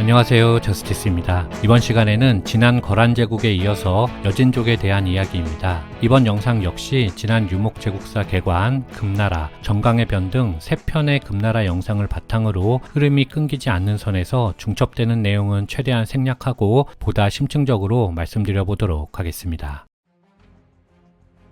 안녕하세요, 저스티스입니다. 이번 시간에는 지난 거란제국에 이어서 여진족에 대한 이야기입니다. 이번 영상 역시 지난 유목제국사 개관, 금나라, 정강의 변 등 3편의 금나라 영상을 바탕으로 흐름이 끊기지 않는 선에서 중첩되는 내용은 최대한 생략하고 보다 심층적으로 말씀드려 보도록 하겠습니다.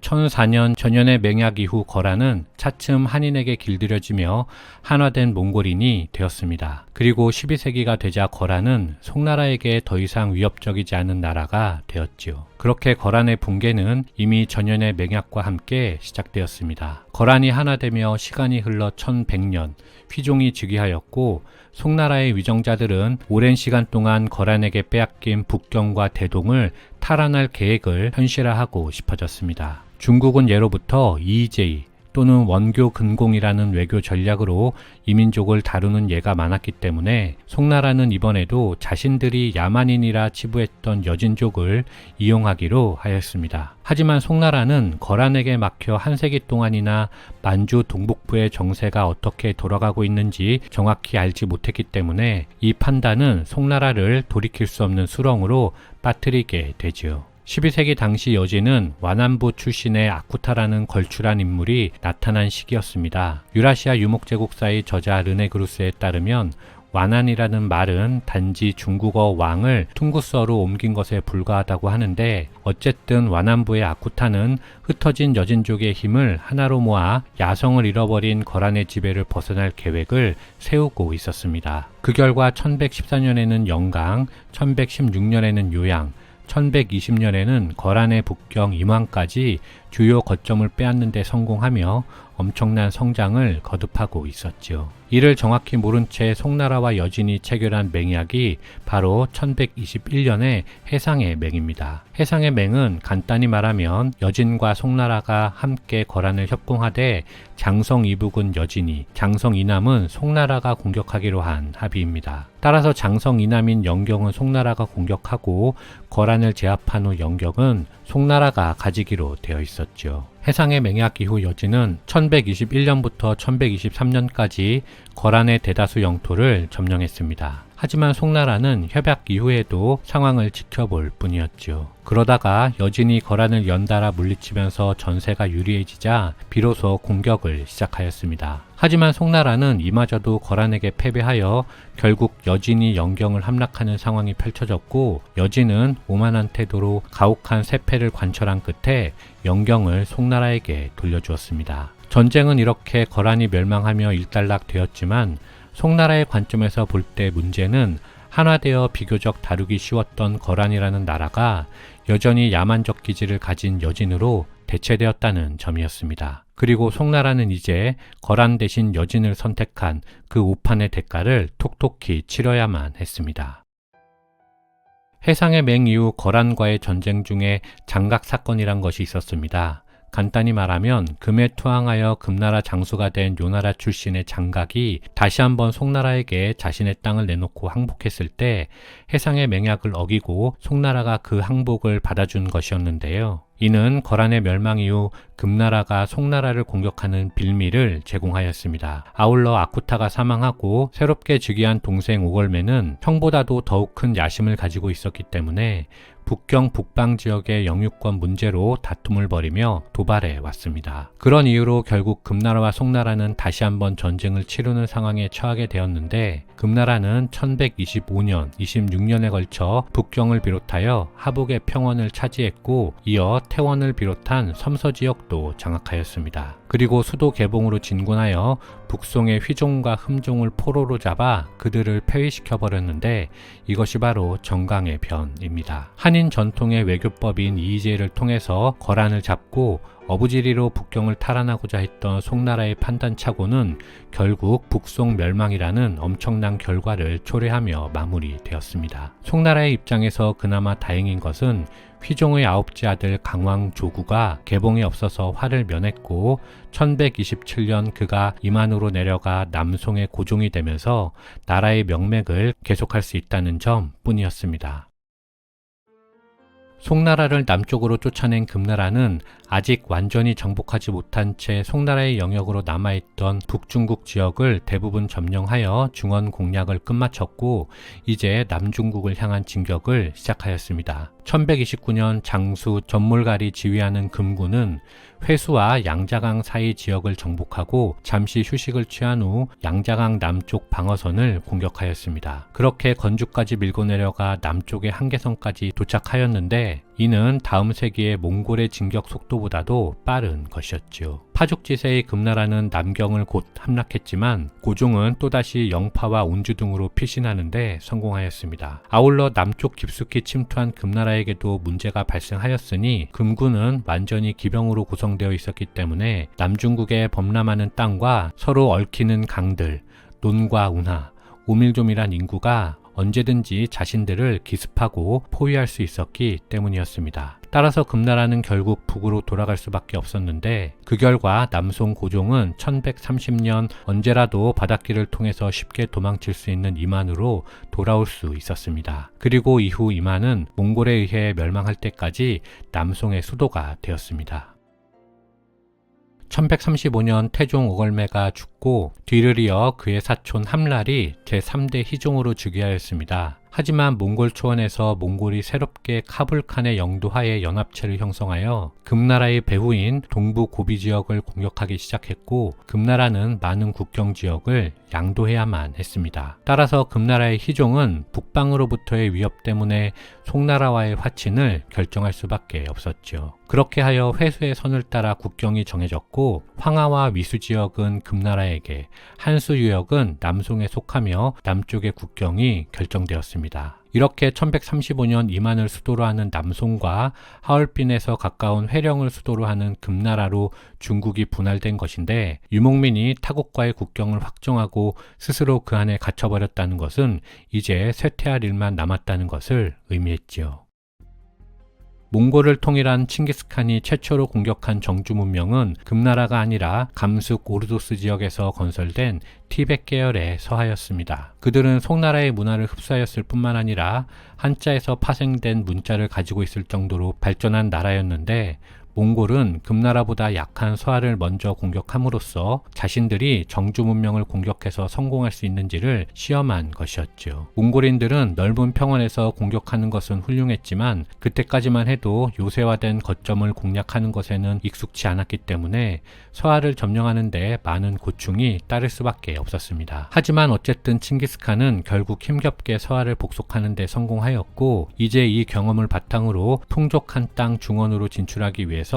1004년 전연의 맹약 이후 거란은 차츰 한인에게 길들여지며 한화된 몽골인이 되었습니다. 그리고 12세기가 되자 거란은 송나라에게 더 이상 위협적이지 않은 나라가 되었지요. 그렇게 거란의 붕괴는 이미 전연의 맹약과 함께 시작되었습니다. 거란이 하나되며 시간이 흘러 1100년, 휘종이 즉위하였고 송나라의 위정자들은 오랜 시간 동안 거란에게 빼앗긴 북경과 대동을 탈환할 계획을 현실화하고 싶어졌습니다. 중국은 예로부터 이의제의 또는 원교 근공이라는 외교 전략으로 이민족을 다루는 예가 많았기 때문에 송나라는 이번에도 자신들이 야만인이라 치부했던 여진족을 이용하기로 하였습니다. 하지만 송나라는 거란에게 막혀 한 세기 동안이나 만주 동북부의 정세가 어떻게 돌아가고 있는지 정확히 알지 못했기 때문에 이 판단은 송나라를 돌이킬 수 없는 수렁으로 빠뜨리게 되지요. 12세기 당시 여진은 와난부 출신의 아쿠타라는 걸출한 인물이 나타난 시기였습니다. 유라시아 유목제국사의 저자 르네그루스에 따르면 와난이라는 말은 단지 중국어 왕을 퉁구서로 옮긴 것에 불과하다고 하는데 어쨌든 와난부의 아쿠타는 흩어진 여진족의 힘을 하나로 모아 야성을 잃어버린 거란의 지배를 벗어날 계획을 세우고 있었습니다. 그 결과 1114년에는 영강, 1116년에는 요양, 1120년에는 거란의 북경 임왕까지 주요 거점을 빼앗는 데 성공하며 엄청난 성장을 거듭하고 있었지요. 이를 정확히 모른 채 송나라와 여진이 체결한 맹약이 바로 1121년의 해상의 맹입니다. 해상의 맹은 간단히 말하면 여진과 송나라가 함께 거란을 협공하되 장성 이북은 여진이, 장성 이남은 송나라가 공격하기로 한 합의입니다. 따라서 장성 이남인 영경은 송나라가 공격하고 거란을 제압한 후 영경은 송나라가 가지기로 되어 있었죠. 해상의 맹약 이후 여진은 1121년부터 1123년까지 거란의 대다수 영토를 점령했습니다. 하지만 송나라는 협약 이후에도 상황을 지켜볼 뿐이었죠. 그러다가 여진이 거란을 연달아 물리치면서 전세가 유리해지자 비로소 공격을 시작하였습니다. 하지만 송나라는 이마저도 거란에게 패배하여 결국 여진이 영경을 함락하는 상황이 펼쳐졌고 여진은 오만한 태도로 가혹한 세패를 관철한 끝에 영경을 송나라에게 돌려주었습니다. 전쟁은 이렇게 거란이 멸망하며 일단락되었지만 송나라의 관점에서 볼 때 문제는 한화되어 비교적 다루기 쉬웠던 거란이라는 나라가 여전히 야만적 기질을 가진 여진으로 대체되었다는 점이었습니다. 그리고 송나라는 이제 거란 대신 여진을 선택한 그 오판의 대가를 톡톡히 치러야만 했습니다. 해상의 맹 이후 거란과의 전쟁 중에 장각 사건이란 것이 있었습니다. 간단히 말하면 금에 투항하여 금나라 장수가 된 요나라 출신의 장각이 다시 한번 송나라에게 자신의 땅을 내놓고 항복했을 때 해상의 맹약을 어기고 송나라가 그 항복을 받아준 것이었는데요. 이는 거란의 멸망 이후 금나라가 송나라를 공격하는 빌미를 제공하였습니다. 아울러 아쿠타가 사망하고 새롭게 즉위한 동생 오걸매는 형보다도 더욱 큰 야심을 가지고 있었기 때문에 북경 북방 지역의 영유권 문제로 다툼을 벌이며 도발해 왔습니다. 그런 이유로 결국 금나라와 송나라는 다시 한번 전쟁을 치르는 상황에 처하게 되었는데 금나라는 1125년, 26년에 걸쳐 북경을 비롯하여 하북의 평원을 차지했고 이어 태원을 비롯한 섬서 지역도 장악하였습니다. 그리고 수도 개봉으로 진군하여 북송의 휘종과 흠종을 포로로 잡아 그들을 폐위시켜버렸는데 이것이 바로 정강의 변입니다. 한인 전통의 외교법인 이의제를 통해서 거란을 잡고 어부지리로 북경을 탈환하고자 했던 송나라의 판단착오는 결국 북송 멸망이라는 엄청난 결과를 초래하며 마무리되었습니다. 송나라의 입장에서 그나마 다행인 것은 휘종의 9째 아들 강왕조구가 개봉에 없어서 화를 면했고 1127년 그가 임안으로 내려가 남송의 고종이 되면서 나라의 명맥을 계속할 수 있다는 점 뿐이었습니다. 송나라를 남쪽으로 쫓아낸 금나라는 아직 완전히 정복하지 못한 채 송나라의 영역으로 남아있던 북중국 지역을 대부분 점령하여 중원 공략을 끝마쳤고 이제 남중국을 향한 진격을 시작하였습니다. 1129년 장수 전몰갈이 지휘하는 금군은 회수와 양자강 사이 지역을 정복하고 잠시 휴식을 취한 후 양자강 남쪽 방어선을 공격하였습니다. 그렇게 건주까지 밀고 내려가 남쪽의 한계선까지 도착하였는데 이는 다음 세기의 몽골의 진격 속도보다도 빠른 것이었죠. 파죽지세의 금나라는 남경을 곧 함락했지만 고종은 또다시 영파와 운주 등으로 피신하는데 성공하였습니다. 아울러 남쪽 깊숙이 침투한 금나라에게도 문제가 발생하였으니 금군은 완전히 기병으로 구성되어 있었기 때문에 남중국의 범람하는 땅과 서로 얽히는 강들, 논과 운하, 오밀조밀한 인구가 언제든지 자신들을 기습하고 포위할 수 있었기 때문이었습니다. 따라서 금나라는 결국 북으로 돌아갈 수밖에 없었는데 그 결과 남송 고종은 1130년 언제라도 바닷길을 통해서 쉽게 도망칠 수 있는 이만으로 돌아올 수 있었습니다. 그리고 이후 이만은 몽골에 의해 멸망할 때까지 남송의 수도가 되었습니다. 1135년 태종 오걸매가 죽고 뒤를 이어 그의 사촌 함랄이 제3대 희종으로 즉위하였습니다. 하지만 몽골 초원에서 몽골이 새롭게 카불칸의 영도하에 연합체를 형성하여 금나라의 배후인 동부 고비 지역을 공격하기 시작했고 금나라는 많은 국경 지역을 양도해야만 했습니다. 따라서 금나라의 희종은 북방으로부터의 위협 때문에 송나라와의 화친을 결정할 수밖에 없었죠. 그렇게 하여 회수의 선을 따라 국경이 정해졌고 황하와 위수 지역은 금나라에게, 한수 유역은 남송에 속하며 남쪽의 국경이 결정되었습니다. 이렇게 1135년 이만을 수도로 하는 남송과 하얼빈에서 가까운 회령을 수도로 하는 금나라로 중국이 분할된 것인데 유목민이 타국과의 국경을 확정하고 스스로 그 안에 갇혀버렸다는 것은 이제 쇠퇴할 일만 남았다는 것을 의미했지요. 몽골을 통일한 칭기스칸이 최초로 공격한 정주 문명은 금나라가 아니라 감숙 오르도스 지역에서 건설된 티벳 계열의 서하였습니다. 그들은 송나라의 문화를 흡수하였을 뿐만 아니라 한자에서 파생된 문자를 가지고 있을 정도로 발전한 나라였는데 몽골은 금나라보다 약한 서하를 먼저 공격함으로써 자신들이 정주 문명을 공격해서 성공할 수 있는지를 시험한 것이었죠. 몽골인들은 넓은 평원에서 공격하는 것은 훌륭했지만 그때까지만 해도 요새화된 거점을 공략하는 것에는 익숙치 않았기 때문에 서하를 점령하는 데 많은 고충이 따를 수밖에 없었습니다. 하지만 어쨌든 칭기스칸은 결국 힘겹게 서하를 복속하는 데 성공하였고 이제 이 경험을 바탕으로 풍족한 땅 중원으로 진출하기 위해서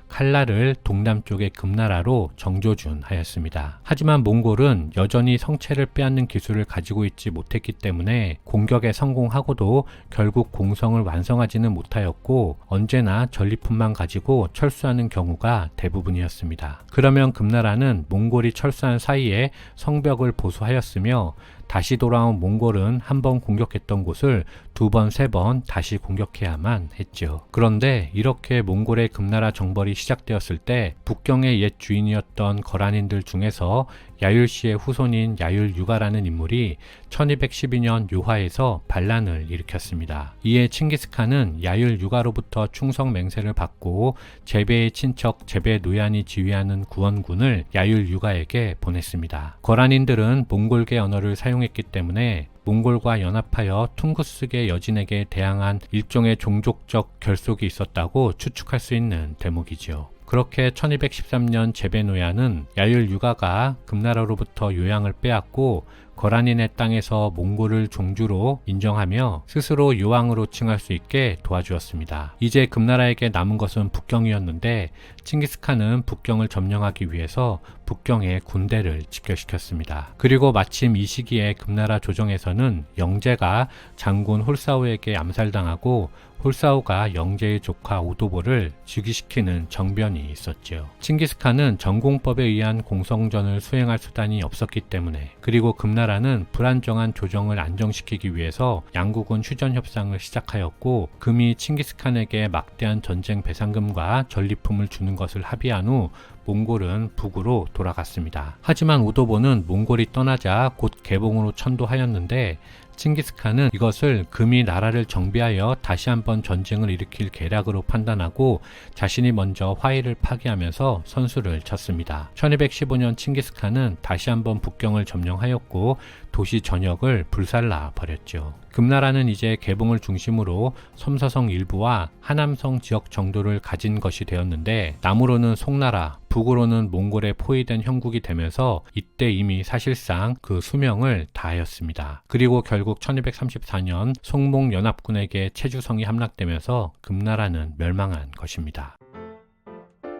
칼라를 동남쪽의 금나라로 정조준하였습니다. 하지만 몽골은 여전히 성체를 빼앗는 기술을 가지고 있지 못했기 때문에 공격에 성공하고도 결국 공성을 완성하지는 못하였고 언제나 전리품만 가지고 철수하는 경우가 대부분이었습니다. 그러면 금나라는 몽골이 철수한 사이에 성벽을 보수하였으며 다시 돌아온 몽골은 한 번 공격했던 곳을 두 번, 세 번 다시 공격해야만 했죠. 그런데 이렇게 몽골의 금나라 정벌이 시작되었을 때 북경의 옛 주인이었던 거란인들 중에서 야율씨의 후손인 야율유가라는 인물이 1212년 요하에서 반란을 일으켰습니다. 이에 칭기스칸은 야율유가로부터 충성 맹세를 받고 제베의 친척 제베 노얀이 지휘하는 구원군을 야율유가에게 보냈습니다. 거란인들은 몽골계 언어를 사용했기 때문에 몽골과 연합하여 퉁구스계 여진에게 대항한 일종의 종족적 결속이 있었다고 추측할 수 있는 대목이죠. 그렇게 1213년 제베노야는 야율유가가 금나라로부터 요양을 빼앗고 거란인의 땅에서 몽골을 종주로 인정하며 스스로 요왕으로 칭할 수 있게 도와주었습니다. 이제 금나라에게 남은 것은 북경이었는데 칭기스칸은 북경을 점령하기 위해서 북경에 군대를 집결시켰습니다. 그리고 마침 이 시기에 금나라 조정에서는 영제가 장군 홀사오에게 암살당하고 홀사오가 영제의 조카 오도보를 즉위시키는 정변이 있었죠. 칭기스칸은 전공법에 의한 공성전을 수행할 수단이 없었기 때문에 그리고 금나라는 불안정한 조정을 안정시키기 위해서 양국은 휴전 협상을 시작하였고 금이 칭기스칸에게 막대한 전쟁 배상금과 전리품을 주는 것을 합의한 후 몽골은 북으로 돌아갔습니다. 하지만 오도보는 몽골이 떠나자 곧 개봉으로 천도하였는데 칭기스칸은 이것을 금이 나라를 정비하여 다시 한번 전쟁을 일으킬 계략으로 판단하고 자신이 먼저 화해를 파기하면서 선수를 쳤습니다. 1215년 칭기스칸은 다시 한번 북경을 점령하였고 도시 전역을 불살라 버렸죠. 금나라는 이제 개봉을 중심으로 섬서성 일부와 하남성 지역 정도를 가진 것이 되었는데 남으로는 송나라, 북으로는 몽골에 포위된 형국이 되면서 이때 이미 사실상 그 수명을 다하였습니다. 그리고 결국 1234년 송몽연합군에게 체주성이 함락되면서 금나라는 멸망한 것입니다.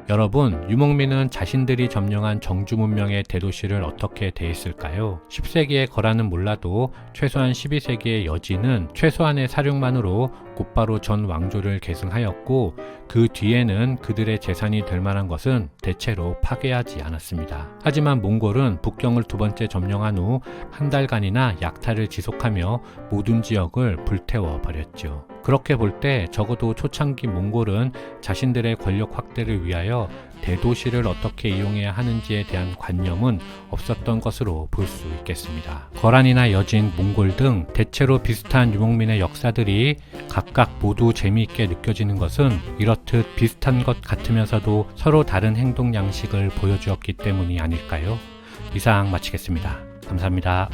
여러분, 유목민은 자신들이 점령한 정주 문명의 대도시를 어떻게 대했을까요? 10세기의 거라는 몰라도 최소한 12세기의 여진은 최소한의 사륙만으로 곧바로 전 왕조를 계승하였고 그 뒤에는 그들의 재산이 될 만한 것은 대체로 파괴하지 않았습니다. 하지만 몽골은 북경을 두 번째 점령한 후 한 달간이나 약탈을 지속하며 모든 지역을 불태워 버렸죠. 그렇게 볼 때 적어도 초창기 몽골은 자신들의 권력 확대를 위하여 대도시를 어떻게 이용해야 하는지에 대한 관념은 없었던 것으로 볼 수 있겠습니다. 거란이나 여진, 몽골 등 대체로 비슷한 유목민의 역사들이 각각 모두 재미있게 느껴지는 것은 이렇듯 비슷한 것 같으면서도 서로 다른 행동 양식을 보여주었기 때문이 아닐까요? 이상 마치겠습니다. 감사합니다.